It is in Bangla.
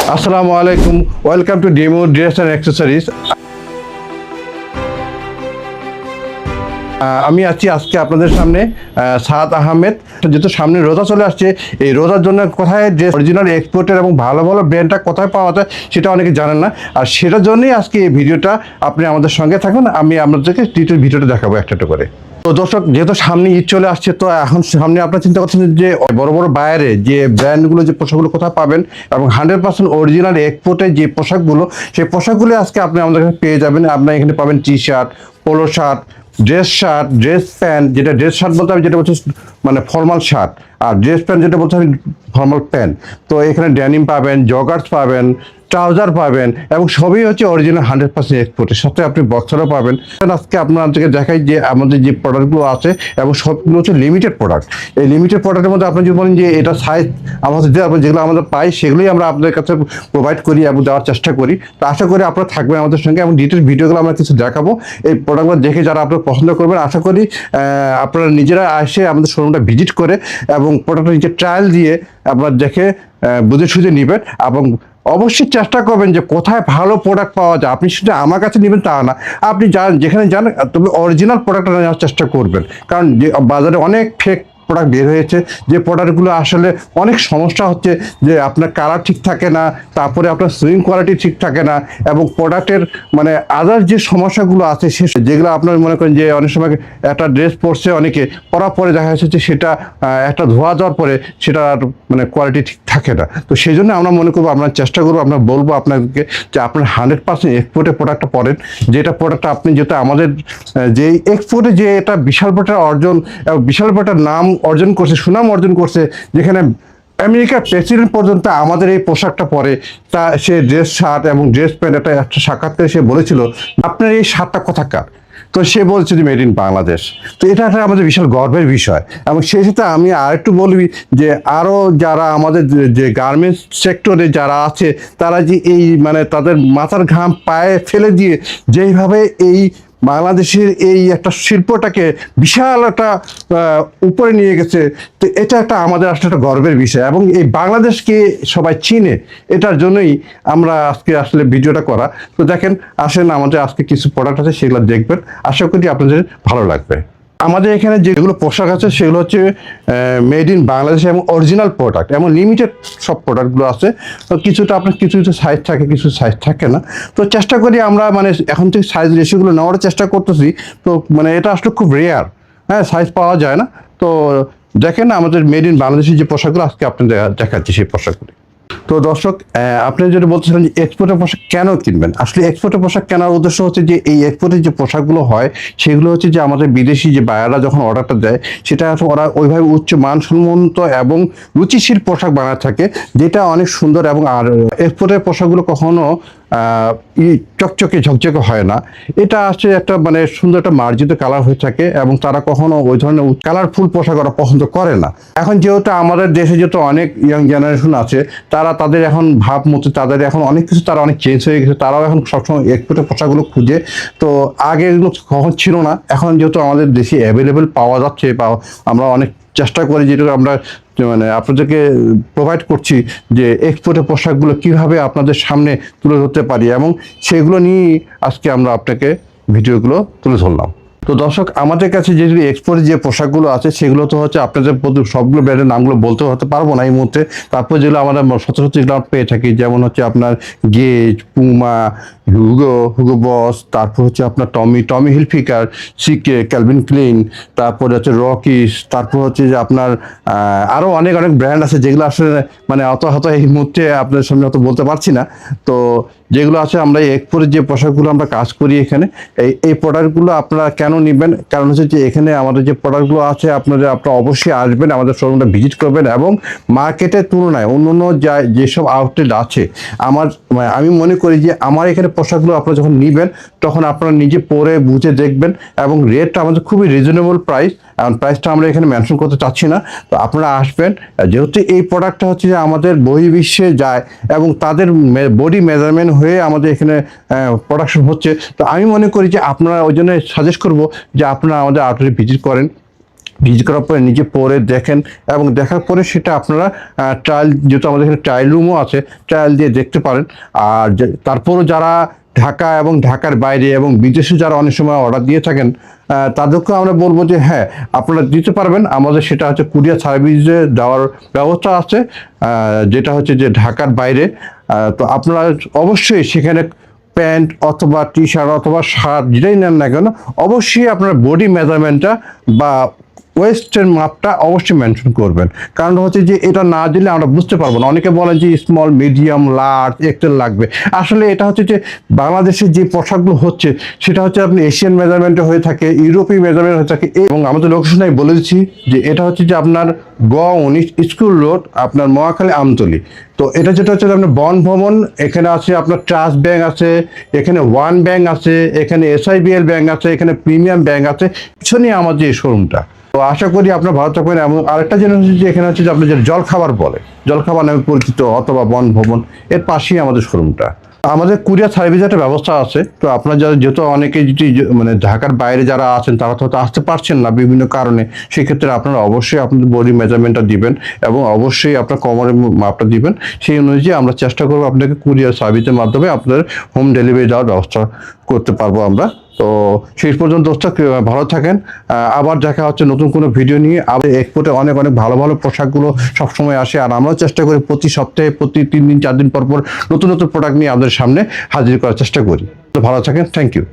আসসালামু আলাইকুম, welcome to demo dress and accessories. আমি আছি আজকে আপনাদের সামনে সাদ আহমেদ। যেহেতু সামনে রোজা চলে আসছে, এই রোজার জন্য কোথায় ড্রেস অরিজিনাল এক্সপোর্টের এবং ভালো ভালো ব্র্যান্ডটা কোথায় পাওয়া যায় সেটা অনেকে জানেন না। আর সেটার জন্যই আজকে এই ভিডিওটা, আপনি আমাদের সঙ্গে থাকুন, আমি আপনাদেরকে ডিটেল ভিডিওটা দেখাবো একটা একটা করে। তো দর্শক, যেহেতু সামনে ঈদ চলে আসছে, তো এখন সামনে আপনারা চিন্তা করছেন যে বড় বড় বাইরে যে ব্র্যান্ডগুলো, যে পোশাকগুলো কোথায় পাবেন এবং 100% অরিজিনাল এক্সপোর্টের যে পোশাকগুলো, সেই পোশাকগুলো আজকে আপনি আমাদের কাছে পেয়ে যাবেন। আপনার এখানে পাবেন T shirt, polo shirt, dress shirt, dress pant. যেটা ড্রেস শার্ট বলতে আমি যেটা বলছি মানে ফর্মাল শার্ট, আর ড্রেস প্যান্ট যেটা বলতে আমি ফর্মাল প্যান্ট। তো এখানে ড্যানিম পাবেন, জগার্স পাবেন, ট্রাউজার পাবেন, এবং সবই হচ্ছে অরিজিনাল 100% এক্সপোর্টের সাথে আপনি বক্সারও পাবেন। আজকে আপনাদেরকে দেখাই যে আমাদের যে প্রোডাক্টগুলো আছে, এবং সবগুলো হচ্ছে লিমিটেড প্রোডাক্ট। এই লিমিটেড প্রোডাক্টের মধ্যে আপনি যদি বলেন যে এটা সাইজ আমাদের দেওয়া, যেগুলো আমাদের পাই সেগুলোই আমরা আপনাদের কাছে প্রোভাইড করি এবং দেওয়ার চেষ্টা করি। তো আশা করি আপনারা থাকবেন আমাদের সঙ্গে, এবং ডিটেলস ভিডিওগুলো আমরা কিছু দেখাবো। এই প্রোডাক্টগুলো দেখে যারা আপনারা পছন্দ করবেন, আশা করি আপনারা নিজেরা এসে আমাদের শোরুমটা ভিজিট করে এবং প্রোডাক্টটা নিজে ট্রায়াল দিয়ে আপনারা দেখে বুঝে সুঝে নেবেন। এবং অবশ্যই চেষ্টা করবেন যে কোথায় ভালো প্রোডাক্ট পাওয়া যায়। আপনি শুধু আমার কাছে নেবেন তা না, আপনি যান যেখানে যান, তবে অরিজিনাল প্রোডাক্টটা নেওয়ার চেষ্টা করবেন। কারণ যে বাজারে অনেক ফেক প্রোডাক্ট বের হয়েছে, যে প্রোডাক্টগুলো আসলে অনেক সমস্যা হচ্ছে, যে আপনার কালার ঠিক থাকে না, তারপরে আপনার সুইং কোয়ালিটি ঠিক থাকে না, এবং প্রোডাক্টের মানে আদার যে সমস্যাগুলো আছে সে যেগুলো আপনার মনে করেন যে অনেক সময় একটা ড্রেস পরছে, অনেকে পরার পরে দেখা যাচ্ছে যে সেটা একটা ধোয়া যাওয়ার পরে সেটা আর মানে কোয়ালিটি ঠিক থাকে না। তো সেই জন্য আমরা মনে করবো, আমরা চেষ্টা করবো, আমরা বলবো আপনাদেরকে যে আপনার 100% এক্সপোর্টের প্রোডাক্টটা পড়েন। যেটা প্রোডাক্টটা আপনি যেটা আমাদের যে এক্সপোর্টে যে এটা বিশাল বড় অর্জন এবং বিশাল বড় নাম অর্জন করছে, সুনাম অর্জন করছে, যেখানে আমেরিকার প্রেসিডেন্ট পর্যন্ত আমাদের এই পোশাকটা পরে। তা সে ড্রেস শার্ট এবং ড্রেস প্যান্ট, একটা সাক্ষাৎকারে সে বলেছিল আপনার এই শার্টটা কোথাকার, তো সে বলছে যে মেড ইন বাংলাদেশ। তো এটা একটা আমাদের বিশাল গর্বের বিষয়। এবং সেই সাথে আমি আরেকটু বলবি যে আরও যারা আমাদের যে গার্মেন্টস সেক্টরে যারা আছে, তারা যে এই মানে তাদের মাথার ঘাম পায়ে ফেলে দিয়ে যেইভাবে এই বাংলাদেশের এই একটা শিল্পটাকে বিশাল একটা উপরে নিয়ে গেছে, তো এটা একটা আমাদের আসলে একটা গর্বের বিষয়। এবং এই বাংলাদেশকে সবাই চিনে, এটার জন্যই আমরা আজকে আসলে ভিডিওটা করা। তো দেখেন, আসেন আমাদের আজকে কিছু প্রোডাক্ট আছে, সেগুলো দেখবেন, আশা করি আপনাদের ভালো লাগবে। আমাদের এখানে যেগুলো পোশাক আছে সেগুলো হচ্ছে মেড ইন বাংলাদেশ এবং অরিজিনাল প্রোডাক্ট, এবং লিমিটেড সব প্রোডাক্টগুলো আছে। তো কিছুটা আপনার কিছু কিছু সাইজ থাকে, কিছু সাইজ থাকে না। তো চেষ্টা করি আমরা মানে এখন থেকে সাইজ রেশিওগুলো নেওয়ার চেষ্টা করতেছি। তো মানে এটা আসলে খুব রেয়ার, হ্যাঁ, সাইজ পাওয়া যায় না। তো দেখেন আমাদের মেড ইন বাংলাদেশের যে পোশাকগুলো আজকে আপনাদের দেখাচ্ছি সেই পোশাকগুলি। তো দর্শক, আপনি যেটা বলছিলেন যে এক্সপোর্টের পোশাক কেন কিনবেন, আসলে এক্সপোর্টের পোশাক কেনার উদ্দেশ্য হচ্ছে যে এই এক্সপোর্টের যে পোশাকগুলো হয় সেগুলো হচ্ছে যে আমাদের বিদেশি যে বায়াররা যখন অর্ডারটা দেয়, সেটা ওরা ওইভাবে উচ্চ মানসম্মত এবং রুচিশীল পোশাক বানায় থাকে, যেটা অনেক সুন্দর। এবং আর এক্সপোর্টের পোশাকগুলো কখনো চকচকে ঝকঝকে হয় না। এটা আসছে একটা মানে সুন্দর একটা মার্জিত কালার হয়ে থাকে, এবং তারা কখনো ওই ধরনের কালারফুল পোশাক ওরা পছন্দ করে না। এখন যেহেতু আমাদের দেশে যেহেতু অনেক ইয়াং জেনারেশন আছে, তারা তাদের এখন ভাবমূর্তি, তাদের এখন অনেক কিছু, তারা অনেক চেঞ্জ হয়ে গেছে, তারাও এখন সবসময় এক্সপোর্টের পোশাকগুলো খুঁজে। তো আগে এগুলো কখন ছিল না, এখন যেহেতু আমাদের দেশে অ্যাভেলেবেল পাওয়া যাচ্ছে, বা আমরা অনেক চেষ্টা করি যেটা আমরা মানে আপনাদেরকে প্রোভাইড করছি, যে এক্সপোর্টের পোশাকগুলো কীভাবে আপনাদের সামনে তুলে ধরতে পারি, এবং সেগুলো নিয়েই আজকে আমরা আপনাকে ভিডিওগুলো তুলে ধরলাম। তো দর্শক, আমাদের কাছে যে এক্সপোর্টের যে পোশাকগুলো আছে সেগুলো তো হচ্ছে আপনাদের সবগুলো ব্র্যান্ডের নামগুলো বলতে হতে পারবো না এই মুহূর্তে। তারপর যেগুলো আমরা সচরাচর যেগুলো পেয়ে থাকি, যেমন হচ্ছে আপনার গেজ, পুমা, হুগো বস, তারপর হচ্ছে আপনার টমি হিলফিগার, সিকে, ক্যালভিন ক্লিন, তারপরে হচ্ছে রকিস, তারপর হচ্ছে যে আপনার আরও অনেক অনেক ব্র্যান্ড আছে, যেগুলো আসলে মানে অত এই মুহূর্তে আপনাদের সামনে অত বলতে পারছি না। তো যেগুলো আছে আমরা এক্সপোর্টের যে পোশাকগুলো আমরা কাজ করি এখানে, এই প্রোডাক্টগুলো আপনারা কেন নেবেন, কারণ হচ্ছে যে এখানে আমাদের যে প্রোডাক্টগুলো আছে আপনারা অবশ্যই আসবেন, আমাদের শোরুমটা ভিজিট করবেন, এবং মার্কেটের তুলনায় অন্য যেসব আউটলেট আছে, আমি মনে করি যে আমার এখানে পোশাকগুলো আপনারা যখন নেবেন, তখন আপনারা নিজে পরে বুঝে দেখবেন, এবং রেটটা আমাদের খুবই রিজনেবল প্রাইস। এখন প্রাইসটা আমরা এখানে মেনশন করতে চাচ্ছি না। তো আপনারা আসবেন, যেহেতু এই প্রোডাক্টটা হচ্ছে যে আমাদের বহির্বিশ্বে যায়, এবং তাদের বডি মেজারমেন্ট হয়ে আমাদের এখানে প্রোডাকশন হচ্ছে। তো আমি মনে করি যে আপনারা ওই জন্য সাজেস্ট করবো যে আপনারা আমাদের আউটলেট ভিজিট করেন। ভিজিট করার পরে নিজে পরে দেখেন এবং দেখার পরে সেটা আপনারা ট্রায়াল, যেহেতু আমাদের এখানে ট্রায়াল রুমও আছে, ট্রায়াল দিয়ে দেখতে পারেন। আর তারপরও যারা ঢাকা এবং ঢাকার বাইরে এবং বিদেশে যারা অনেক সময় অর্ডার দিয়ে থাকেন, তাদেরকেও আমরা বলবো যে হ্যাঁ, আপনারা দিতে পারবেন। আমাদের সেটা হচ্ছে কুরিয়ার সার্ভিসে দেওয়ার ব্যবস্থা আছে, যেটা হচ্ছে যে ঢাকার বাইরে। তো আপনারা অবশ্যই সেখানে প্যান্ট অথবা টি শার্ট অথবা শার্ট যেটাই নেন না কেন, অবশ্যই আপনার বডি মেজারমেন্টটা বা ওয়েস্টের মাপটা অবশ্যই মেনশন করবেন। কারণ হচ্ছে যে এটা না দিলে আমরা বুঝতে পারবো না। অনেকে বলেন যে স্মল, মিডিয়াম, লার্জ, এক্সেল লাগবে। আসলে এটা হচ্ছে যে বাংলাদেশে যে পোশাকগুলো হচ্ছে সেটা হচ্ছে আপনি এশিয়ান মেজারমেন্টে হয়ে থাকে, ইউরোপীয় মেজারমেন্ট হয়ে থাকে। এবং আমাদের লোকেশনে আমি বলে দিচ্ছি যে এটা হচ্ছে যে আপনার গ19 স্কুল রোড, আপনার মহাখালী, আমতলী। তো এটা যেটা হচ্ছে আপনার বন ভবন, এখানে আছে আপনার ট্রাস্ট ব্যাংক আছে, এখানে ওয়ান ব্যাংক আছে, এখানে SIBL ব্যাংক আছে, এখানে প্রিমিয়াম ব্যাংক আছে, পিছনে আমাদের এই শোরুমটা। তো আশা করি আপনার ভালো থাকবেন। এবং আরেকটা জিনিস হচ্ছে যে এখানে হচ্ছে যে আপনি যে জলখাবার বলে, জলখাবার নামে পরিচিত অথবা বন ভবন, এর পাশেই আমাদের শোরুমটা। আমাদের কুরিয়ার সার্ভিস একটা ব্যবস্থা আছে। তো আপনার যারা, যেহেতু অনেকে যদি মানে ঢাকার বাইরে যারা আছেন তারা তো আসতে পারছেন না বিভিন্ন কারণে, সেক্ষেত্রে আপনারা অবশ্যই আপনাদের বডি মেজারমেন্টটা দিবেন এবং অবশ্যই আপনার কোমরের মাপটা দিবেন। সেই অনুযায়ী আমরা চেষ্টা করবো আপনাকে কুরিয়ার সার্ভিসের মাধ্যমে আপনাদের হোম ডেলিভারি দেওয়ার ব্যবস্থা করতে পারবো আমরা। তো শেষ পর্যন্ত দোস্ত ভালো থাকেন। আবার দেখা হচ্ছে নতুন কোনো ভিডিও নিয়ে। আবার এক্সপোর্টে অনেক অনেক ভালো ভালো পোশাকগুলো সবসময় আসে, আর আমরাও চেষ্টা করি প্রতি সপ্তাহে, প্রতি 3 দিন 4 দিন পর পর নতুন নতুন প্রোডাক্ট নিয়ে আমাদের সামনে হাজির করার চেষ্টা করি। তো ভালো থাকেন, থ্যাংক ইউ।